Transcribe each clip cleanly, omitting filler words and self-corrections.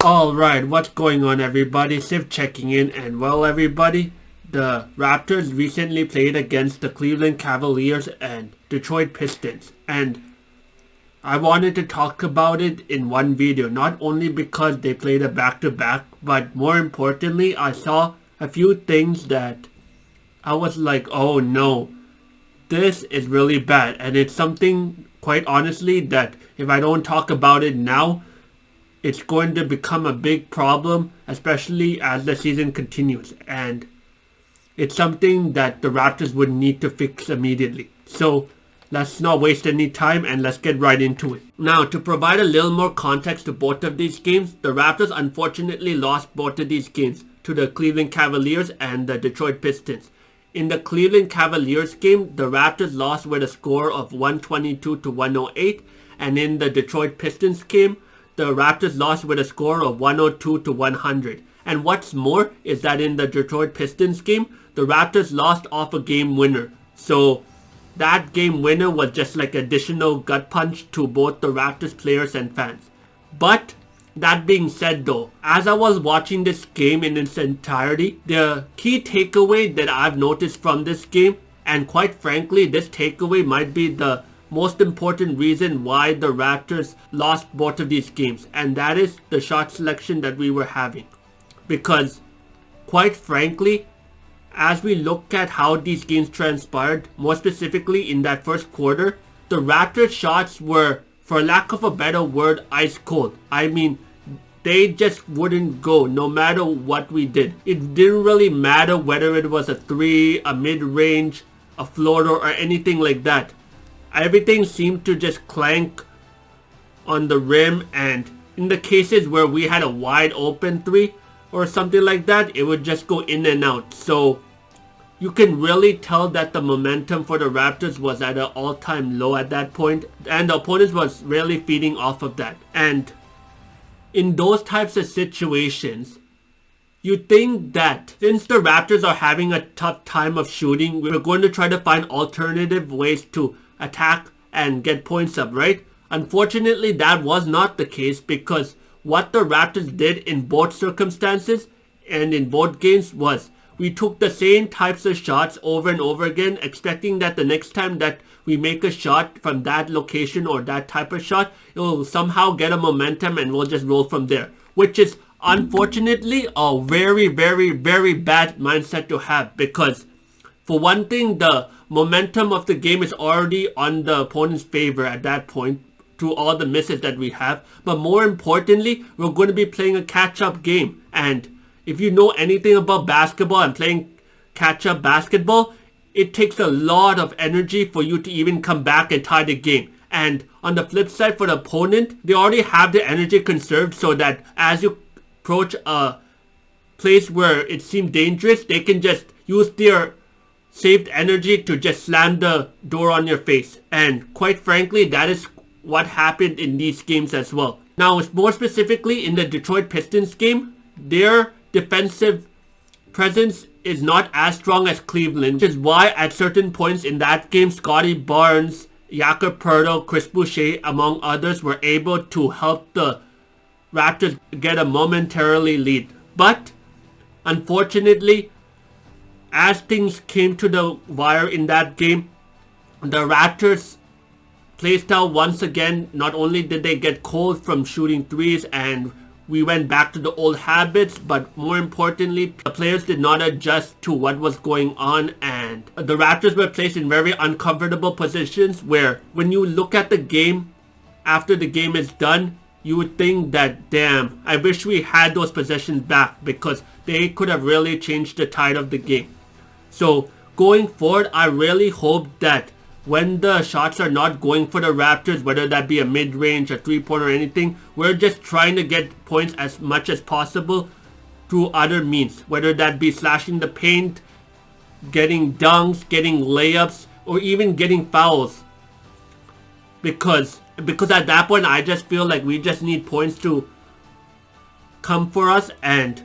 Alright, what's going on everybody? Civ checking in, and well everybody, the Raptors recently played against the Cleveland Cavaliers and Detroit Pistons, and I wanted to talk about it in one video, not only because they played a back-to-back, but more importantly, I saw a few things that I was like, oh no, this is really bad, and it's something, quite honestly, that if I don't talk about it now, it's going to become a big problem, especially as the season continues, and it's something that the Raptors would need to fix immediately. So let's not waste any time and let's get right into it. Now, to provide a little more context to both of these games, the Raptors unfortunately lost both of these games to the Cleveland Cavaliers and the Detroit Pistons. In the Cleveland Cavaliers game, the Raptors lost with a score of 122 to 108, and in the Detroit Pistons game, the Raptors lost with a score of 102 to 100. And what's more is that in the Detroit Pistons game, the Raptors lost off a game winner. So that game winner was just like additional gut punch to both the Raptors players and fans. But that being said though, as I was watching this game in its entirety, the key takeaway that I've noticed from this game, and quite frankly this takeaway might be the most important reason why the Raptors lost both of these games, and that is the shot selection that we were having. Because quite frankly, as we look at how these games transpired, more specifically in that first quarter, the Raptors shots were, for lack of a better word, ice cold. I mean, they just wouldn't go no matter what we did. It didn't really matter whether it was a 3, a mid-range, a floater, or anything like that. Everything seemed to just clank on the rim, and in the cases where we had a wide open 3 or something like that, it would just go in and out. So you can really tell that the momentum for the Raptors was at an all-time low at that point, and the opponents was really feeding off of that. And in those types of situations, you think that since the Raptors are having a tough time of shooting, we're going to try to find alternative ways to attack and get points up, right? Unfortunately, that was not the case, because what the Raptors did in both circumstances and in both games was we took the same types of shots over and over again, expecting that the next time that we make a shot from that location or that type of shot, it will somehow get a momentum and we'll just roll from there, which is unfortunately a very, very, very bad mindset to have, because for one thing, the momentum of the game is already on the opponent's favor at that point through all the misses that we have. But more importantly, we're going to be playing a catch-up game. And if you know anything about basketball and playing catch-up basketball, it takes a lot of energy for you to even come back and tie the game. And on the flip side, for the opponent, they already have the energy conserved, so that as you approach a place where it seems dangerous, they can just use their saved energy to just slam the door on your face. And quite frankly, that is what happened in these games as well. Now, more specifically in the Detroit Pistons game, their defensive presence is not as strong as Cleveland, which is why at certain points in that game, Scotty Barnes, Jakob Poeltl, Chris Boucher, among others, were able to help the Raptors get a momentarily lead. But unfortunately, as things came to the wire in that game, the Raptors playstyle once again, not only did they get cold from shooting threes and we went back to the old habits, but more importantly, the players did not adjust to what was going on, and the Raptors were placed in very uncomfortable positions where when you look at the game after the game is done, you would think that, damn, I wish we had those possessions back, because they could have really changed the tide of the game. So going forward, I really hope that when the shots are not going for the Raptors, whether that be a mid-range, a three-pointer, or anything, we're just trying to get points as much as possible through other means, whether that be slashing the paint, getting dunks, getting layups, or even getting fouls. Because at that point, I just feel like we just need points to come for us, and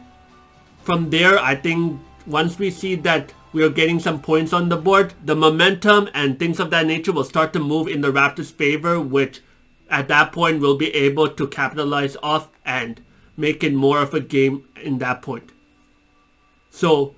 from there, I think once we see that we are getting some points on the board, the momentum and things of that nature will start to move in the Raptors' favor, which at that point we'll be able to capitalize off and make it more of a game in that point. So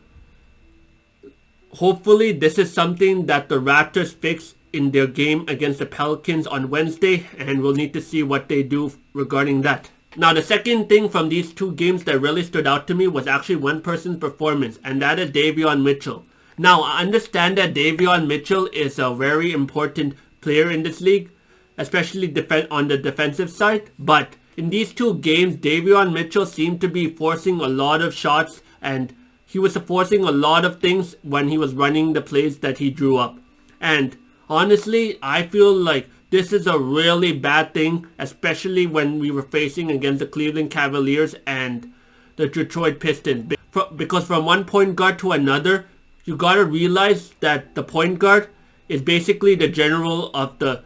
hopefully this is something that the Raptors fix in their game against the Pelicans on Wednesday, and we'll need to see what they do regarding that. Now, the second thing from these two games that really stood out to me was actually one person's performance, and that is Davion Mitchell. Now, I understand that Davion Mitchell is a very important player in this league, especially on the defensive side, but in these two games, Davion Mitchell seemed to be forcing a lot of shots, and he was forcing a lot of things when he was running the plays that he drew up. And honestly, I feel like this is a really bad thing, especially when we were facing against the Cleveland Cavaliers and the Detroit Pistons. Because from one point guard to another, you gotta realize that the point guard is basically the general of the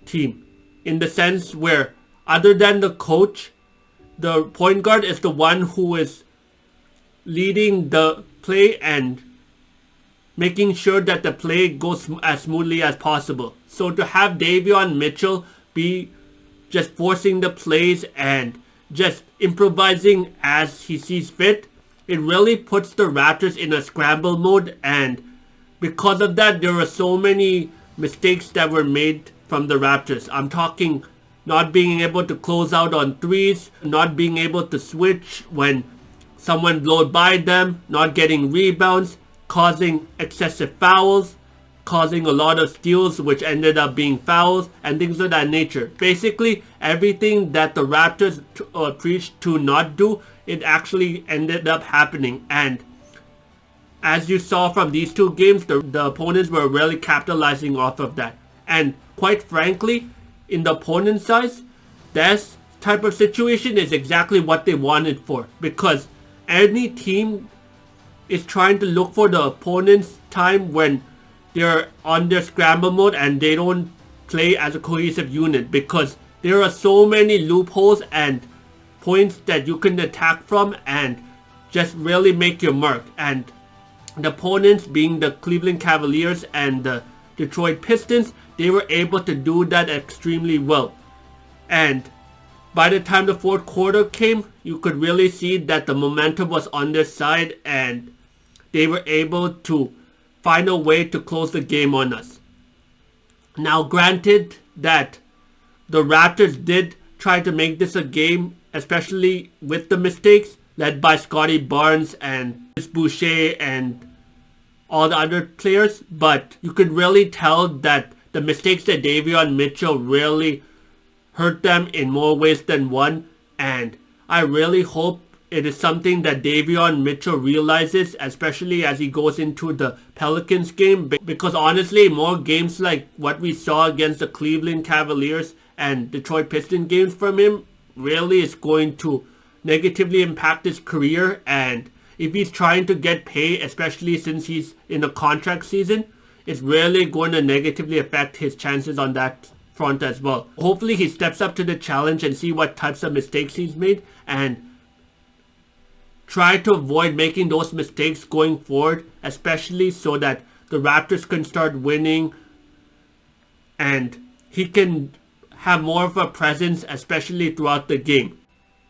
team. In the sense where, other than the coach, the point guard is the one who is leading the play and making sure that the play goes as smoothly as possible. So to have Davion Mitchell be just forcing the plays and just improvising as he sees fit, it really puts the Raptors in a scramble mode, and because of that, there were so many mistakes that were made from the Raptors. I'm talking not being able to close out on threes, not being able to switch when someone blowed by them, not getting rebounds, causing excessive fouls, causing a lot of steals which ended up being fouls, and things of that nature. Basically, everything that the Raptors preached to not do, it actually ended up happening. And as you saw from these two games, the opponents were really capitalizing off of that. And quite frankly, in the opponent's side, this type of situation is exactly what they wanted for, because any team is trying to look for the opponent's time when they're on their scramble mode and they don't play as a cohesive unit, because there are so many loopholes and points that you can attack from and just really make your mark. And the opponents, being the Cleveland Cavaliers and the Detroit Pistons, they were able to do that extremely well. And by the time the fourth quarter came, you could really see that the momentum was on their side and they were able to find a way to close the game on us. Now, granted that the Raptors did try to make this a game, especially with the mistakes led by Scotty Barnes and Boucher and all the other players, but you could really tell that the mistakes that Davion Mitchell really hurt them in more ways than one, and I really hope it is something that Davion Mitchell realizes, especially as he goes into the Pelicans game, because honestly, more games like what we saw against the Cleveland Cavaliers and Detroit Pistons games from him really is going to negatively impact his career. And if he's trying to get paid, especially since he's in a contract season, it's really going to negatively affect his chances on that front as well. Hopefully he steps up to the challenge and see what types of mistakes he's made and try to avoid making those mistakes going forward, especially so that the Raptors can start winning and he can have more of a presence, especially throughout the game.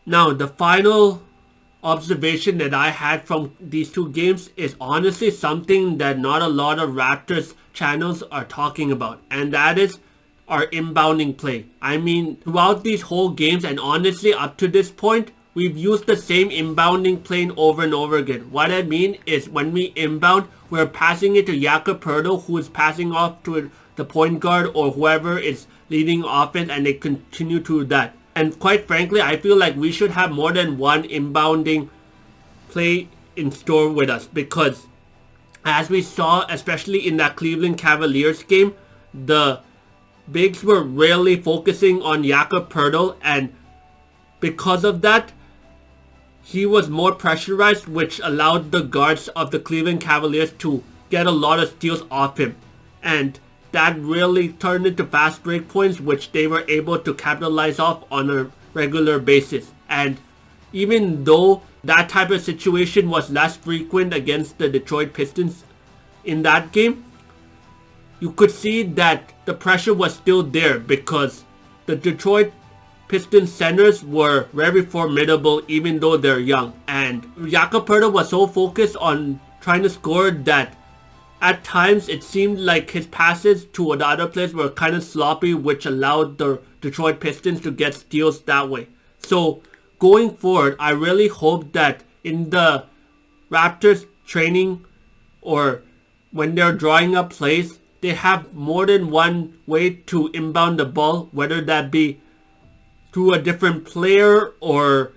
Now, the final observation that I had from these two games is honestly something that not a lot of Raptors channels are talking about, and that is our inbounding play. I mean, throughout these whole games and honestly up to this point, we've used the same inbounding plane over and over again. What I mean is when we inbound, we're passing it to Jakob Poeltl, who is passing off to the point guard or whoever is leading offense, and they continue to do that. And quite frankly, I feel like we should have more than one inbounding play in store with us, because as we saw, especially in that Cleveland Cavaliers game, the bigs were really focusing on Jakob Poeltl, and because of that, he was more pressurized, which allowed the guards of the Cleveland Cavaliers to get a lot of steals off him. And that really turned into fast break points, which they were able to capitalize off on a regular basis. And even though that type of situation was less frequent against the Detroit Pistons in that game, you could see that the pressure was still there, because the Detroit Pistons centers were very formidable even though they're young. And Jakob Poeltl was so focused on trying to score that at times it seemed like his passes to the other players were kind of sloppy, which allowed the Detroit Pistons to get steals that way. So going forward, I really hope that in the Raptors training or when they're drawing up plays, they have more than one way to inbound the ball, whether that be through a different player or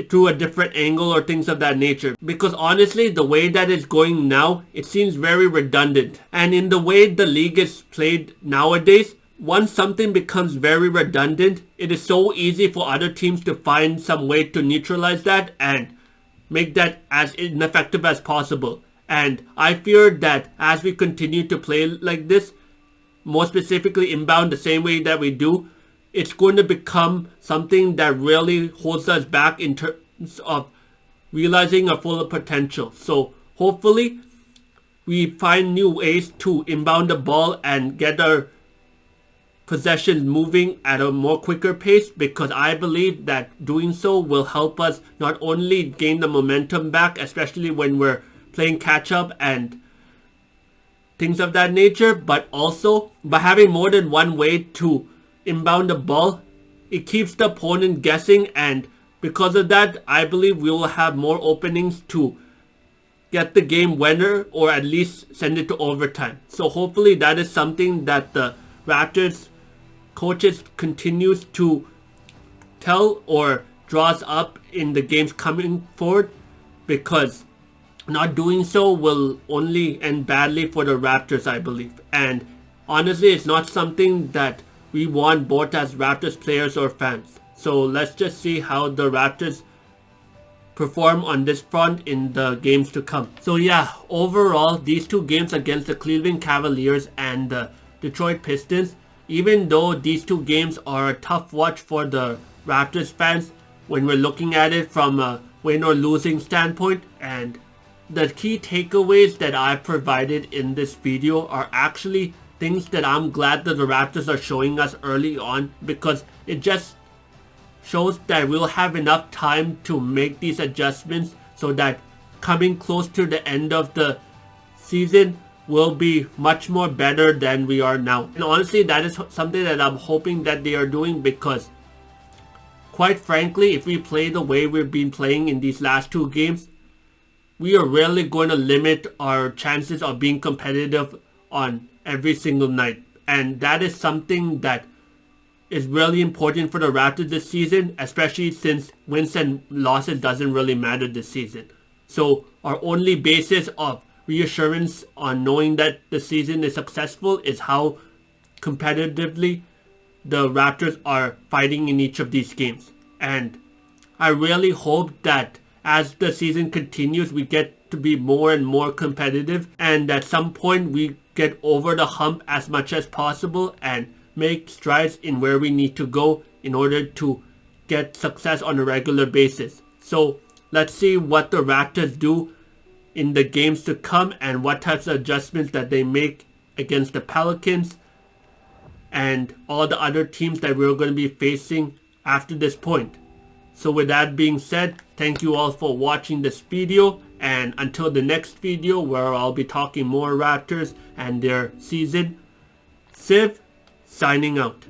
through a different angle or things of that nature. Because honestly, the way that it's going now, it seems very redundant. And in the way the league is played nowadays, once something becomes very redundant, it is so easy for other teams to find some way to neutralize that and make that as ineffective as possible. And I fear that as we continue to play like this, more specifically inbound the same way that we do, it's going to become something that really holds us back in terms of realizing our full potential. So hopefully we find new ways to inbound the ball and get our possessions moving at a more quicker pace, because I believe that doing so will help us not only gain the momentum back, especially when we're playing catch up and things of that nature, but also by having more than one way to inbound the ball, it keeps the opponent guessing, and because of that, I believe we will have more openings to get the game winner or at least send it to overtime. So hopefully that is something that the Raptors coaches continues to tell or draws up in the games coming forward, because not doing so will only end badly for the Raptors, I believe. And honestly, it's not something that we want both as Raptors players or fans. So let's just see how the Raptors perform on this front in the games to come. So yeah, overall, these two games against the Cleveland Cavaliers and the Detroit Pistons, even though these two games are a tough watch for the Raptors fans when we're looking at it from a win or losing standpoint, and the key takeaways that I've provided in this video are actually things that I'm glad that the Raptors are showing us early on, because it just shows that we'll have enough time to make these adjustments so that coming close to the end of the season will be much more better than we are now. And honestly, that is something that I'm hoping that they are doing, because quite frankly, if we play the way we've been playing in these last two games, we are really going to limit our chances of being competitive on every single night. And that is something that is really important for the Raptors this season, especially since wins and losses doesn't really matter this season. So our only basis of reassurance on knowing that the season is successful is how competitively the Raptors are fighting in each of these games. And I really hope that as the season continues, we get to be more and more competitive, and at some point we get over the hump as much as possible and make strides in where we need to go in order to get success on a regular basis. So let's see what the Raptors do in the games to come and what types of adjustments that they make against the Pelicans and all the other teams that we're going to be facing after this point. So with that being said, thank you all for watching this video, and until the next video where I'll be talking more Raptors and their season, Civ signing out.